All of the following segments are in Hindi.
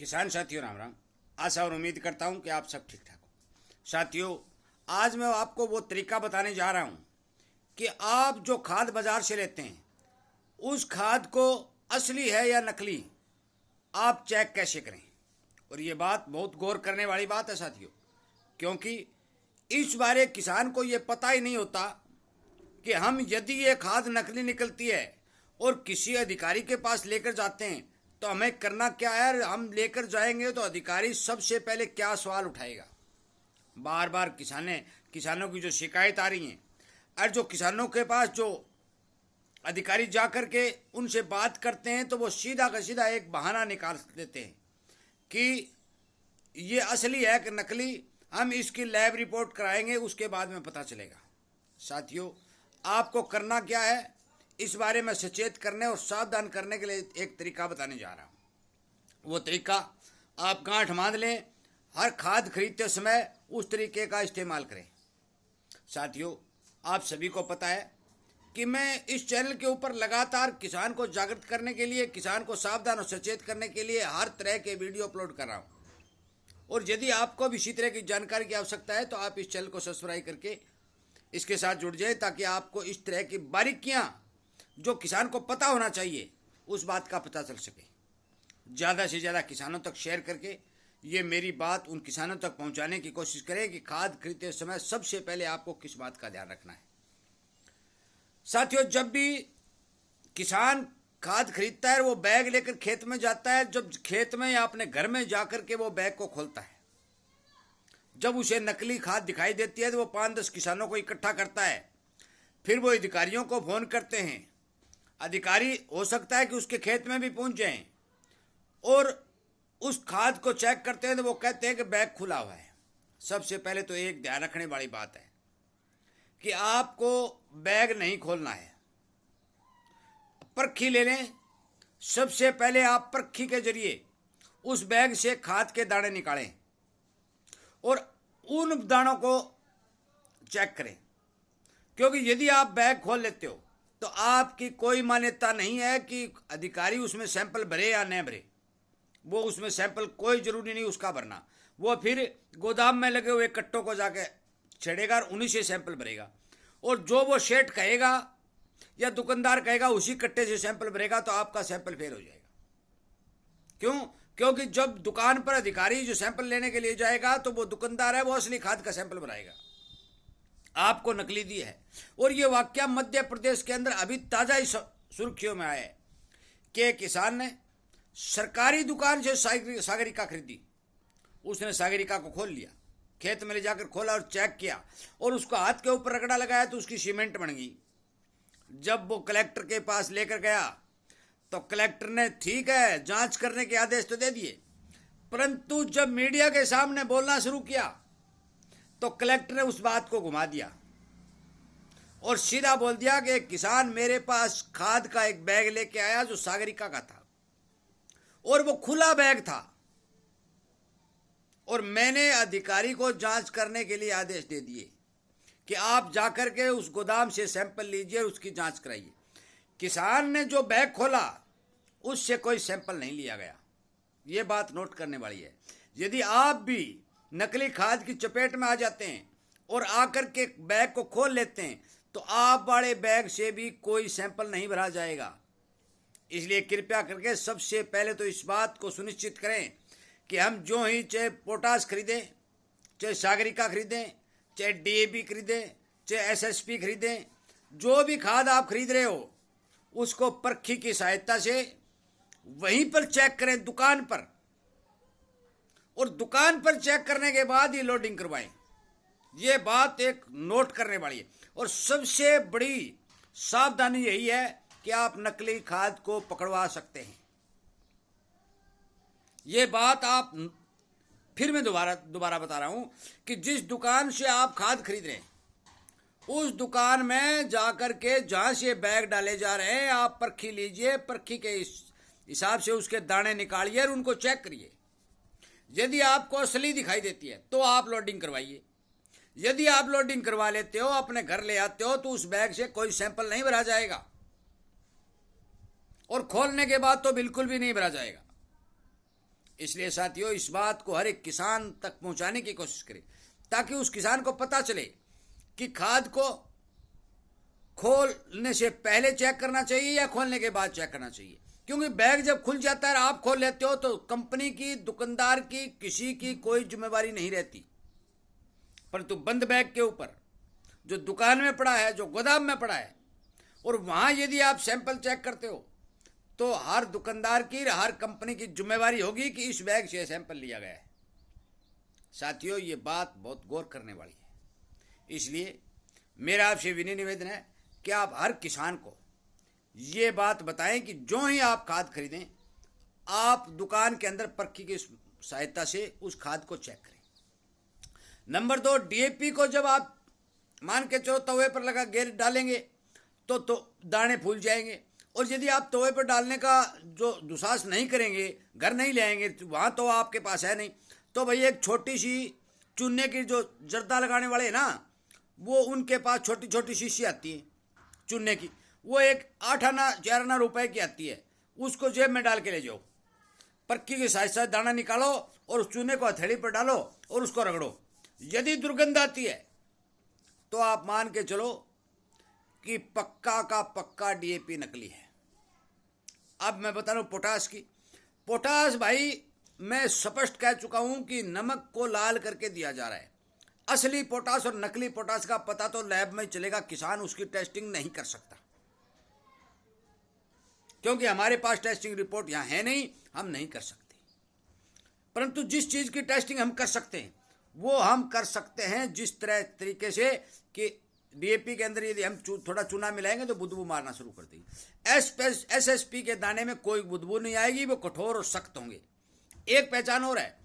किसान साथियों राम राम। आशा और उम्मीद करता हूं कि आप सब ठीक ठाक हो। साथियों, आज मैं आपको वो तरीका बताने जा रहा हूं कि आप जो खाद बाजार से लेते हैं उस खाद को असली है या नकली आप चेक कैसे करें। और ये बात बहुत गौर करने वाली बात है साथियों, क्योंकि इस बारे किसान को ये पता ही नहीं होता कि हम यदि ये खाद नकली निकलती है और किसी अधिकारी के पास लेकर जाते हैं तो हमें करना क्या है। हम लेकर जाएंगे तो अधिकारी सबसे पहले क्या सवाल उठाएगा। बार बार किसानों की जो शिकायत आ रही है, और जो किसानों के पास जो अधिकारी जा कर के उनसे बात करते हैं तो वो सीधा का सीधा एक बहाना निकाल देते हैं कि ये असली है कि नकली, हम इसकी लैब रिपोर्ट कराएंगे उसके बाद में पता चलेगा। साथियों, आपको करना क्या है, इस बारे में सचेत करने और सावधान करने के लिए एक तरीका बताने जा रहा हूँ। वो तरीका आप गांठ बांध लें, हर खाद खरीदते समय उस तरीके का इस्तेमाल करें। साथियों, आप सभी को पता है कि मैं इस चैनल के ऊपर लगातार किसान को जागृत करने के लिए, किसान को सावधान और सचेत करने के लिए हर तरह के वीडियो अपलोड कर रहा हूँ। और यदि आपको भी इसी तरह की जानकारी की आवश्यकता है तो आप इस चैनल को सब्सक्राइब करके इसके साथ जुड़ जाए, ताकि आपको इस तरह की बारीकियां जो किसान को पता होना चाहिए उस बात का पता चल सके। ज़्यादा से ज़्यादा किसानों तक शेयर करके ये मेरी बात उन किसानों तक पहुंचाने की कोशिश करें कि खाद खरीदते समय सबसे पहले आपको किस बात का ध्यान रखना है। साथियों, जब भी किसान खाद खरीदता है वो बैग लेकर खेत में जाता है, जब खेत में या अपने घर में जाकर के वो बैग को खोलता है, जब उसे नकली खाद दिखाई देती है तो वो 5-10 किसानों को इकट्ठा करता है। फिर वो अधिकारियों को फोन करते हैं। अधिकारी हो सकता है कि उसके खेत में भी पहुंच जाएं और उस खाद को चेक करते हैं तो वो कहते हैं कि बैग खुला हुआ है। सबसे पहले तो एक ध्यान रखने वाली बात है कि आपको बैग नहीं खोलना है, परखी ले लें। सबसे पहले आप परखी के जरिए उस बैग से खाद के दाने निकालें और उन दानों को चेक करें, क्योंकि यदि आप बैग खोल लेते हो तो आपकी कोई मान्यता नहीं है कि अधिकारी उसमें सैंपल भरे या न भरे। वो उसमें सैंपल कोई जरूरी नहीं उसका भरना, वो फिर गोदाम में लगे हुए कट्टों को जाके छेड़ेगा और उन्हीं से सैंपल भरेगा। और जो वो सेठ कहेगा या दुकानदार कहेगा उसी कट्टे से सैंपल भरेगा तो आपका सैंपल फेल हो जाएगा। क्यों? क्योंकि जब दुकान पर अधिकारी जो सैंपल लेने के लिए जाएगा तो वो दुकानदार है, वो असली खाद का सैंपल भराएगा, आपको नकली दी है। और ये वाकया मध्य प्रदेश के अंदर अभी ताजा ही सुर्खियों में आया है कि किसान ने सरकारी दुकान से सागरिका खरीदी। उसने सागरिका को खोल लिया, खेत में ले जाकर खोला और चेक किया और उसको हाथ के ऊपर रगड़ा लगाया तो उसकी सीमेंट बन गई। जब वो कलेक्टर के पास लेकर गया तो कलेक्टर ने ठीक है जांच करने के आदेश तो दे दिए, परंतु जब मीडिया के सामने बोलना शुरू किया तो कलेक्टर ने उस बात को घुमा दिया और सीधा बोल दिया कि किसान मेरे पास खाद का एक बैग लेके आया जो सागरिका का था और वो खुला बैग था, और मैंने अधिकारी को जांच करने के लिए आदेश दे दिए कि आप जाकर के उस गोदाम से सैंपल लीजिए और उसकी जांच कराइए। किसान ने जो बैग खोला उससे कोई सैंपल नहीं लिया गया। ये बात नोट करने वाली है। यदि आप भी नकली खाद की चपेट में आ जाते हैं और आकर के बैग को खोल लेते हैं तो आप वाले बैग से भी कोई सैंपल नहीं भरा जाएगा। इसलिए कृपया करके सबसे पहले तो इस बात को सुनिश्चित करें कि हम जो ही चाहे पोटास खरीदें, चाहे सागरिका खरीदें, चाहे डीएपी खरीदें, चाहे एसएसपी खरीदें, जो भी खाद आप खरीद रहे हो उसको परखी की सहायता से वहीं पर चेक करें दुकान पर, और दुकान पर चेक करने के बाद ही लोडिंग करवाएं। ये बात एक नोट करने वाली है। और सबसे बड़ी सावधानी यही है कि आप नकली खाद को पकड़वा सकते हैं। ये बात आप फिर मैं दोबारा बता रहा हूं कि जिस दुकान से आप खाद खरीद रहे हैं उस दुकान में जाकर के जहां से बैग डाले जा रहे हैं आप परखी लीजिए, परखी के हिसाब से उसके दाने निकालिए और उनको चेक करिए। यदि आपको असली दिखाई देती है तो आप लोडिंग करवाइए। यदि आप लोडिंग करवा लेते हो, अपने घर ले आते हो, तो उस बैग से कोई सैंपल नहीं भरा जाएगा और खोलने के बाद तो बिल्कुल भी नहीं भरा जाएगा। इसलिए साथियों इस बात को हर एक किसान तक पहुंचाने की कोशिश करें ताकि उस किसान को पता चले कि खाद को खोलने से पहले चेक करना चाहिए या खोलने के बाद चेक करना चाहिए। क्योंकि बैग जब खुल जाता है और आप खोल लेते हो तो कंपनी की, दुकानदार की, किसी की कोई जिम्मेवारी नहीं रहती। परंतु बंद बैग के ऊपर जो दुकान में पड़ा है, जो गोदाम में पड़ा है, और वहां यदि आप सैंपल चेक करते हो तो हर दुकानदार की, हर कंपनी की जिम्मेवारी होगी कि इस बैग से सैंपल लिया गया है। साथियों ये बात बहुत गौर करने वाली है। इसलिए मेरा आपसे विनय निवेदन है कि आप हर किसान को ये बात बताएं कि जो ही आप खाद खरीदें आप दुकान के अंदर पर्ची की सहायता से उस खाद को चेक करें। नंबर 2, डीएपी को जब आप मान के चलो तवे पर लगा गेर डालेंगे तो दाने फूल जाएंगे, और यदि आप तवे पर डालने का जो दुसाहस नहीं करेंगे, घर नहीं ले आएंगे, वहाँ तो आपके पास है नहीं, तो भैया एक छोटी सी चूने की जो जर्दा लगाने वाले हैं ना, वो उनके पास छोटी छोटी शीशी आती है चूने की, वो एक 8 आना 4 आना रुपए की आती है, उसको जेब में डाल के ले जाओ, पर्ची के साथ साथ दाना निकालो और उस चूने को हथेली पर डालो और उसको रगड़ो। यदि दुर्गंध आती है तो आप मान के चलो कि पक्का का पक्का डीएपी नकली है। अब मैं बता रहा हूं पोटाश की। पोटाश भाई मैं स्पष्ट कह चुका हूं कि नमक को लाल करके दिया जा रहा है। असली पोटाश और नकली पोटाश का पता तो लैब में चलेगा, किसान उसकी टेस्टिंग नहीं कर सकता क्योंकि हमारे पास टेस्टिंग रिपोर्ट यहां है नहीं, हम नहीं कर सकते। परंतु जिस चीज की टेस्टिंग हम कर सकते हैं वो हम कर सकते हैं जिस तरीके से कि डीएपी के अंदर यदि हम थोड़ा चूना मिलाएंगे तो बुदबू मारना शुरू कर देगी। एसएसपी के दाने में कोई बुदबू नहीं आएगी, वो कठोर और सख्त होंगे। एक पहचान हो रहा है,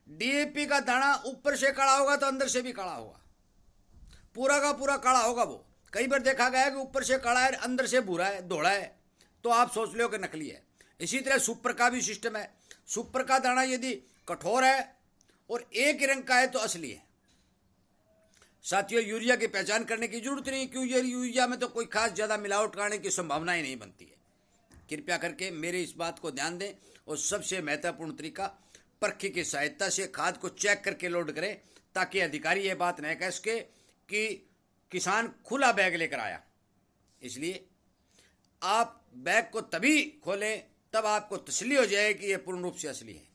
डीएपी का दाना ऊपर से काला होगा तो अंदर से भी काला होगा, पूरा का पूरा काला होगा। वो कई बार देखा गया है कि ऊपर से काला है अंदर से भूरा है, धोड़ा है, तो आप सोच लो कि नकली है। इसी तरह सुपर का भी सिस्टम है। सुपर का दाना यदि कठोर है और एक ही रंग का है तो असली है। साथियों यूरिया की पहचान करने की जरूरत नहीं, क्योंकि यूरिया में तो कोई खास ज्यादा मिलावट करने की संभावना ही नहीं बनती है। कृपया करके मेरे इस बात को ध्यान दें और सबसे महत्वपूर्ण तरीका पर्ची की सहायता से खाद को चेक करके लोड करें ताकि अधिकारी ये बात न कह सके कि किसान खुला बैग लेकर आया। इसलिए आप बैग को तभी खोलें तब आपको तसल्ली हो जाए कि यह पूर्ण रूप से असली है।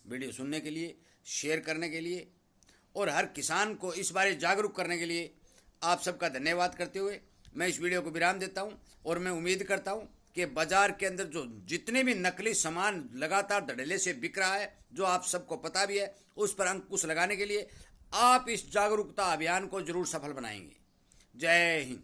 वीडियो सुनने के लिए, शेयर करने के लिए और हर किसान को इस बारे जागरूक करने के लिए आप सबका धन्यवाद करते हुए मैं इस वीडियो को विराम देता हूं। और मैं उम्मीद करता हूं कि बाजार के अंदर जो जितने भी नकली सामान लगातार धड़ल्ले से बिक रहा है, जो आप सबको पता भी है, उस पर अंकुश लगाने के लिए आप इस जागरूकता अभियान को जरूर सफल बनाएंगे। जय हिंद।